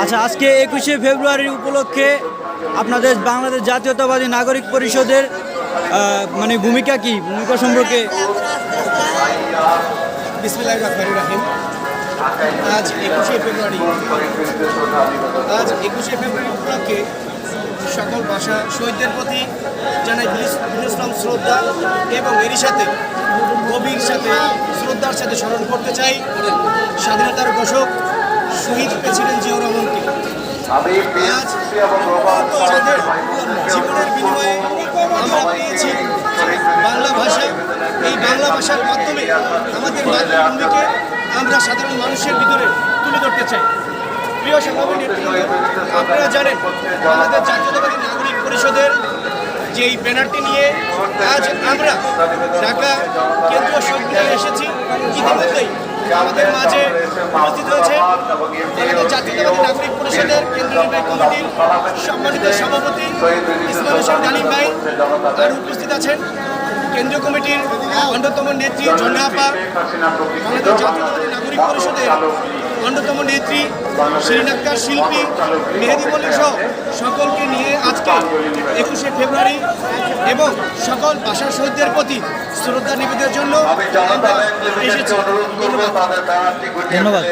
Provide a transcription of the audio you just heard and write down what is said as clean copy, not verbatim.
আচ্ছা, আজকে 21শে ফেব্রুয়ারি উপলক্ষে আপনাদের বাংলাদেশ জাতীয়তাবাদী নাগরিক পরিষদের মানে ভূমিকা সম্পর্কে। বিসমিল্লাহির রহমানির রহিম। আজ 21শে ফেব্রুয়ারি উপলক্ষে সকল ভাষা শহীদদের প্রতি জানাই বিনম্র শ্রদ্ধা এবং এরই সাথে গভীর সাথে শ্রদ্ধার সাথে স্মরণ করতে চাই স্বাধীনতার ঘোষক শহীদ প্রেসিডেন্ট জিয়াউর রহমানকে। আজ তাদের জীবনের বিনিময়ে আমরা পেয়েছি বাংলা ভাষা। এই বাংলা ভাষার মাধ্যমে আমাদের মাতৃভূমিকে আমরা সাধারণ মানুষের ভিতরে তুলে ধরতে চাই। প্রিয় সংগ্রামী নেতৃবৃন্দ, আপনারা জানেন আমাদের জাতীয়তাবাদী নাগরিক পরিষদের যে এই ব্যানারটি নিয়ে আজ আমরা ঢাকা কেন্দ্রীয় শহীদ মিনারে এসেছি। ইতিমধ্যেই আমাদের মাঝে উপস্থিত হয়েছে আমাদের জাতীয়তাবাদী নাগরিক পরিষদের কেন্দ্রীয় নির্বাহী কমিটির সম্মানিত সভাপতি ইসমাইল হোসেন ডালিম ভাই, আর উপস্থিত আছেন কেন্দ্রীয় কমিটির অন্যতম নেত্রী ঝন্ডা আপা, আমাদের জাতীয়তাবাদী নাগরিক পরিষদের অন্যতম নেত্রী শিরিন আক্তার শিল্পী, মেহেদি মল্লিক সহ সকলকে নিয়ে আজকে 21শে ফেব্রুয়ারি এবং সকল ভাষা শহীদদের প্রতি শ্রদ্ধা নিবেদনের জন্য আমরা এসেছি। ধন্যবাদ।